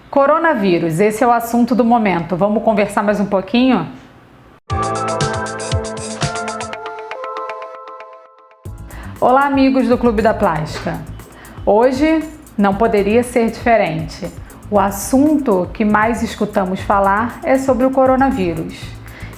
Coronavírus, esse é o assunto do momento. Vamos conversar mais um pouquinho? Olá, amigos do Clube da Plástica. Hoje não poderia ser diferente. O assunto que mais escutamos falar é sobre o coronavírus.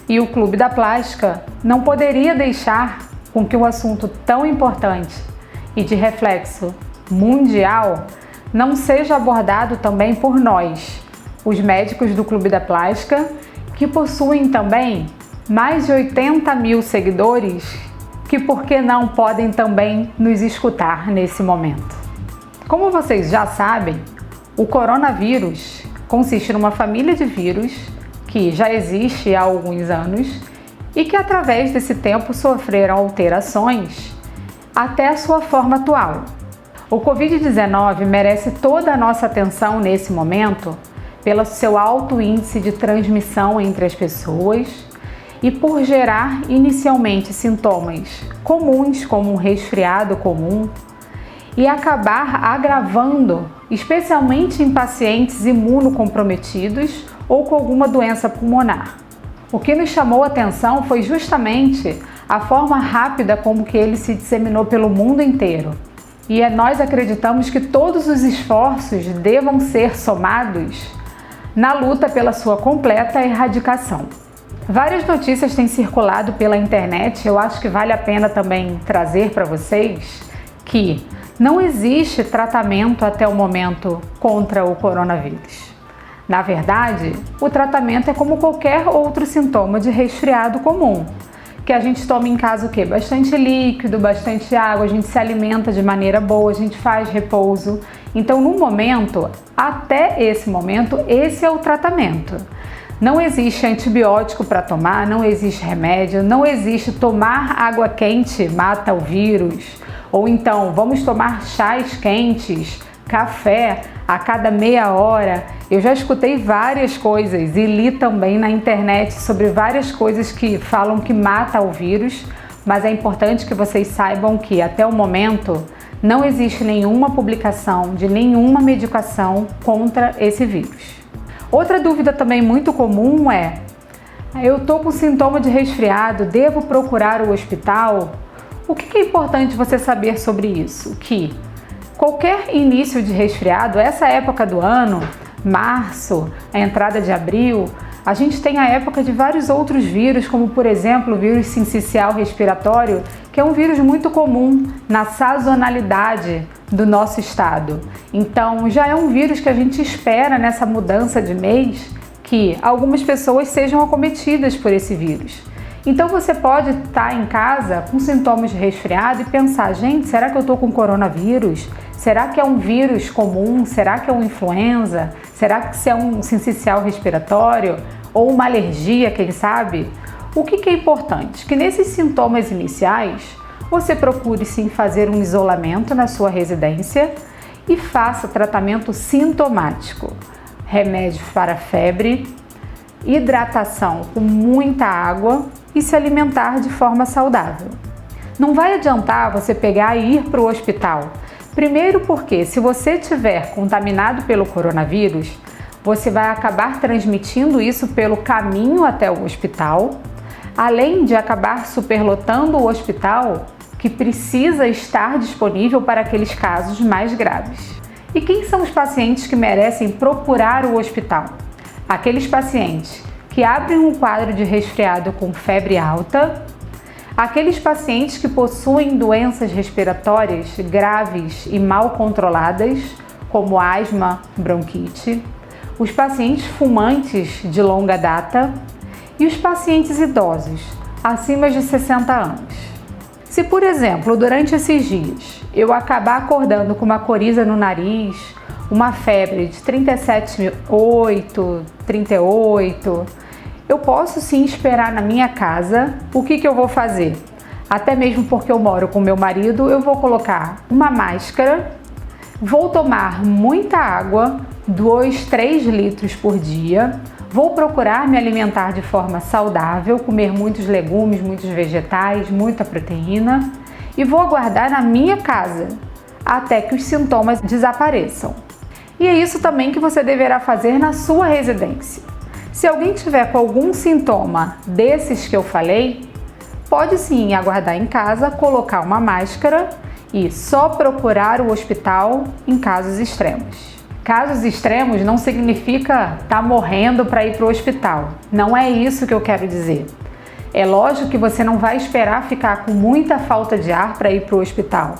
E o Clube da Plástica não poderia deixar com que um assunto tão importante e de reflexo mundial não seja abordado também por nós, os médicos do Clube da Plástica, que possuem também mais de 80 mil seguidores, que por que não podem também nos escutar nesse momento. Como vocês já sabem, o coronavírus consiste numa família de vírus que já existe há alguns anos e que através desse tempo sofreram alterações até a sua forma atual. O Covid-19 merece toda a nossa atenção nesse momento pelo seu alto índice de transmissão entre as pessoas e por gerar inicialmente sintomas comuns como um resfriado comum e acabar agravando, especialmente em pacientes imunocomprometidos ou com alguma doença pulmonar. O que nos chamou a atenção foi justamente a forma rápida como que ele se disseminou pelo mundo inteiro. E nós acreditamos que todos os esforços devam ser somados na luta pela sua completa erradicação. Várias notícias têm circulado pela internet, eu acho que vale a pena também trazer para vocês que não existe tratamento até o momento contra o coronavírus. Na verdade, o tratamento é como qualquer outro sintoma de resfriado comum, que a gente toma em casa o quê? Bastante líquido, bastante água, a gente se alimenta de maneira boa, a gente faz repouso. Então, no momento, até esse momento, esse é o tratamento. Não existe antibiótico para tomar, não existe remédio, não existe tomar água quente mata o vírus, ou então vamos tomar chás quentes, café a cada meia hora. Eu já escutei várias coisas e li também na internet sobre várias coisas que falam que mata o vírus, mas é importante que vocês saibam que até o momento não existe nenhuma publicação de nenhuma medicação contra esse vírus. Outra dúvida também muito comum é: eu estou com sintoma de resfriado, devo procurar o hospital? O que é importante você saber sobre isso? Que qualquer início de resfriado, essa época do ano, março, a entrada de abril, a gente tem a época de vários outros vírus, como por exemplo o vírus sincicial respiratório, que é um vírus muito comum na sazonalidade do nosso estado. Então já é um vírus que a gente espera nessa mudança de mês que algumas pessoas sejam acometidas por esse vírus. Então você pode estar em casa com sintomas de resfriado e pensar: gente, será que eu estou com coronavírus? Será que é um vírus comum? Será que é uma influenza? Será que é um sincicial respiratório? Ou uma alergia, quem sabe? O que é importante? Que nesses sintomas iniciais, você procure sim fazer um isolamento na sua residência e faça tratamento sintomático. Remédios para febre, hidratação com muita água e se alimentar de forma saudável. Não vai adiantar você pegar e ir para o hospital. Primeiro porque se você estiver contaminado pelo coronavírus, você vai acabar transmitindo isso pelo caminho até o hospital, além de acabar superlotando o hospital, que precisa estar disponível para aqueles casos mais graves. E quem são os pacientes que merecem procurar o hospital? Aqueles pacientes que abrem um quadro de resfriado com febre alta, aqueles pacientes que possuem doenças respiratórias graves e mal controladas, como asma, bronquite, os pacientes fumantes de longa data e os pacientes idosos, acima de 60 anos. Se, por exemplo, durante esses dias eu acabar acordando com uma coriza no nariz, uma febre de 37,8, 38, eu posso sim esperar na minha casa. O que eu vou fazer? Até mesmo porque eu moro com meu marido, eu vou colocar uma máscara, vou tomar muita água, 2, 3 litros por dia, vou procurar me alimentar de forma saudável, comer muitos legumes, muitos vegetais, muita proteína e vou aguardar na minha casa até que os sintomas desapareçam. E é isso também que você deverá fazer na sua residência. Se alguém tiver com algum sintoma desses que eu falei, pode sim aguardar em casa, colocar uma máscara e só procurar o hospital em casos extremos. Casos extremos não significa estar morrendo para ir para o hospital. Não é isso que eu quero dizer. É lógico que você não vai esperar ficar com muita falta de ar para ir para o hospital.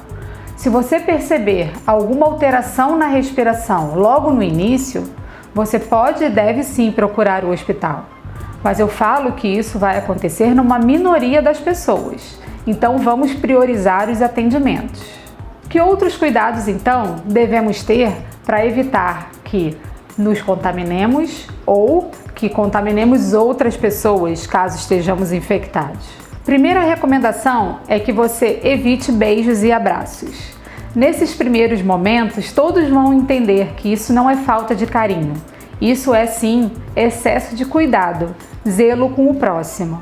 Se você perceber alguma alteração na respiração logo no início, você pode e deve sim procurar o hospital. Mas eu falo que isso vai acontecer numa minoria das pessoas. Então vamos priorizar os atendimentos. Que outros cuidados então devemos ter para evitar que nos contaminemos ou que contaminemos outras pessoas caso estejamos infectados? Primeira recomendação é que você evite beijos e abraços. Nesses primeiros momentos, todos vão entender que isso não é falta de carinho. Isso é sim excesso de cuidado, zelo com o próximo.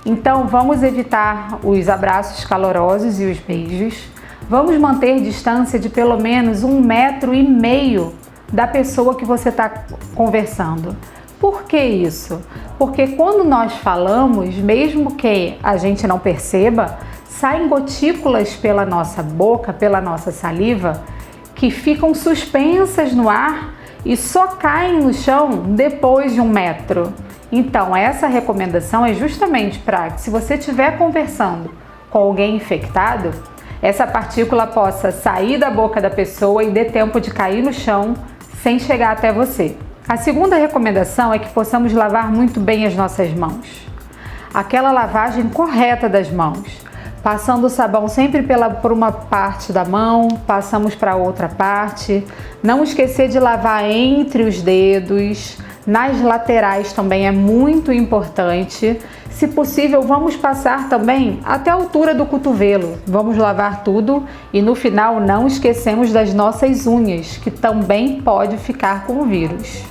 Então vamos evitar os abraços calorosos e os beijos. Vamos manter distância de pelo menos 1,5 metro da pessoa que você está conversando. Por que isso? Porque quando nós falamos, mesmo que a gente não perceba, saem gotículas pela nossa boca, pela nossa saliva, que ficam suspensas no ar e só caem no chão depois de 1 metro. Então, essa recomendação é justamente para que, se você estiver conversando com alguém infectado, essa partícula possa sair da boca da pessoa e dê tempo de cair no chão sem chegar até você. A segunda recomendação é que possamos lavar muito bem as nossas mãos. Aquela lavagem correta das mãos. Passando o sabão sempre por uma parte da mão, passamos para outra parte. Não esquecer de lavar entre os dedos, nas laterais também é muito importante. Se possível, vamos passar também até a altura do cotovelo. Vamos lavar tudo e no final não esquecemos das nossas unhas, que também pode ficar com o vírus.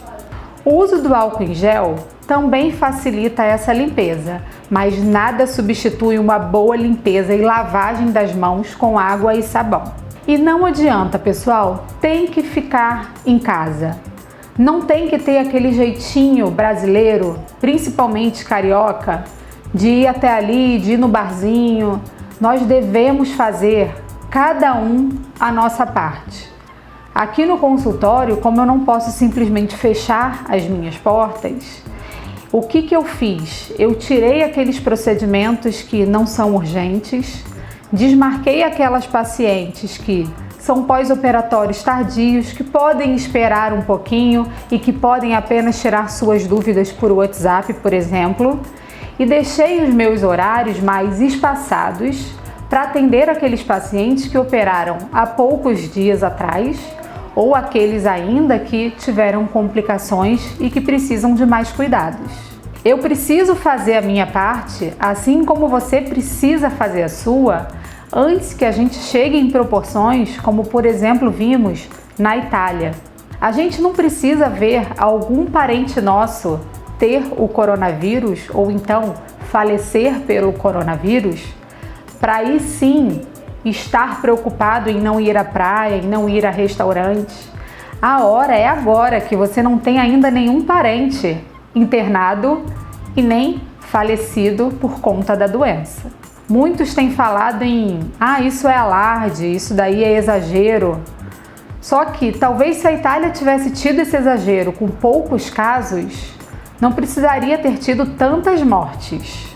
O uso do álcool em gel também facilita essa limpeza, mas nada substitui uma boa limpeza e lavagem das mãos com água e sabão. E não adianta, pessoal, tem que ficar em casa. Não tem que ter aquele jeitinho brasileiro, principalmente carioca, de ir até ali, de ir no barzinho. Nós devemos fazer cada um a nossa parte. Aqui no consultório, como eu não posso simplesmente fechar as minhas portas, o que eu fiz? Eu tirei aqueles procedimentos que não são urgentes, desmarquei aquelas pacientes que são pós-operatórios tardios, que podem esperar um pouquinho e que podem apenas tirar suas dúvidas por WhatsApp, por exemplo, e deixei os meus horários mais espaçados para atender aqueles pacientes que operaram há poucos dias atrás ou aqueles ainda que tiveram complicações e que precisam de mais cuidados. Eu preciso fazer a minha parte, assim como você precisa fazer a sua, antes que a gente chegue em proporções como, por exemplo, vimos na Itália. A gente não precisa ver algum parente nosso ter o coronavírus ou então falecer pelo coronavírus para aí sim estar preocupado em não ir à praia, em não ir a restaurantes. A hora é agora, que você não tem ainda nenhum parente internado e nem falecido por conta da doença. Muitos têm falado em isso é alarde, isso daí é exagero. Só que talvez se a Itália tivesse tido esse exagero com poucos casos, não precisaria ter tido tantas mortes.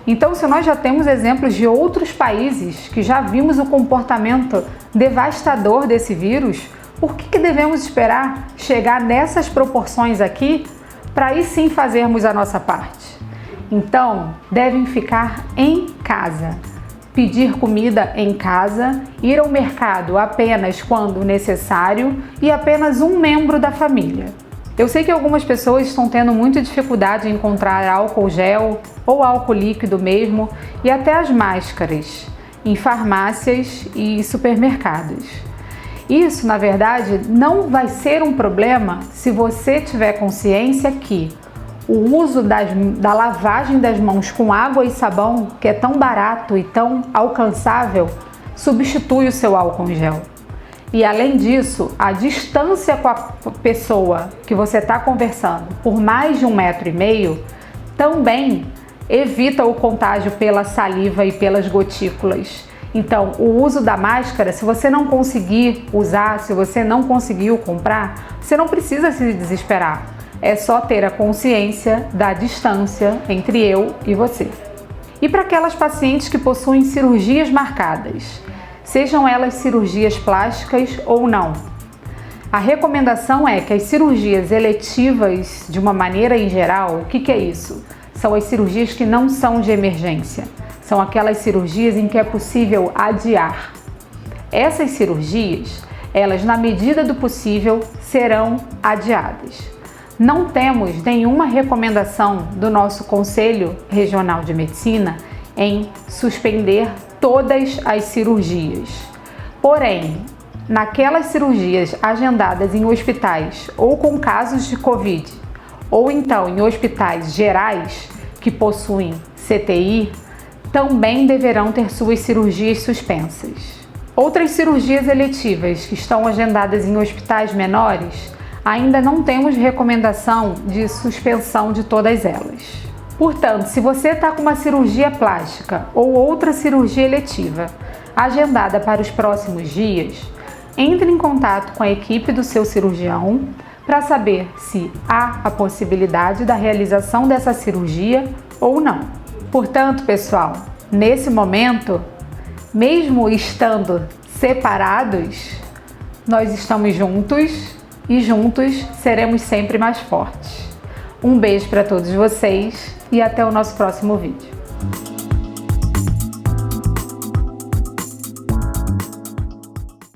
Então, se nós já temos exemplos de outros países que já vimos o comportamento devastador desse vírus, por que devemos esperar chegar nessas proporções aqui para aí sim fazermos a nossa parte? Então, devem ficar em casa, pedir comida em casa, ir ao mercado apenas quando necessário e apenas um membro da família. Eu sei que algumas pessoas estão tendo muita dificuldade em encontrar álcool gel ou álcool líquido mesmo e até as máscaras em farmácias e supermercados. Isso, na verdade, não vai ser um problema se você tiver consciência que o uso da lavagem das mãos com água e sabão, que é tão barato e tão alcançável, substitui o seu álcool em gel. E além disso, a distância com a pessoa que você está conversando por mais de 1,5 m também evita o contágio pela saliva e pelas gotículas. Então, o uso da máscara, se você não conseguir usar, se você não conseguiu comprar, você não precisa se desesperar. É só ter a consciência da distância entre eu e você. E para aquelas pacientes que possuem cirurgias marcadas, sejam elas cirurgias plásticas ou não, a recomendação é que as cirurgias eletivas, de uma maneira em geral, o que é isso? São as cirurgias que não são de emergência. São aquelas cirurgias em que é possível adiar. Essas cirurgias, elas na medida do possível serão adiadas. Não temos nenhuma recomendação do nosso Conselho Regional de Medicina em suspender todas as cirurgias. Porém, naquelas cirurgias agendadas em hospitais ou com casos de Covid, ou então em hospitais gerais que possuem CTI, também deverão ter suas cirurgias suspensas. Outras cirurgias eletivas que estão agendadas em hospitais menores, ainda não temos recomendação de suspensão de todas elas. Portanto, se você está com uma cirurgia plástica ou outra cirurgia eletiva agendada para os próximos dias, entre em contato com a equipe do seu cirurgião para saber se há a possibilidade da realização dessa cirurgia ou não. Portanto, pessoal, nesse momento, mesmo estando separados, nós estamos juntos e juntos seremos sempre mais fortes. Um beijo para todos vocês e até o nosso próximo vídeo.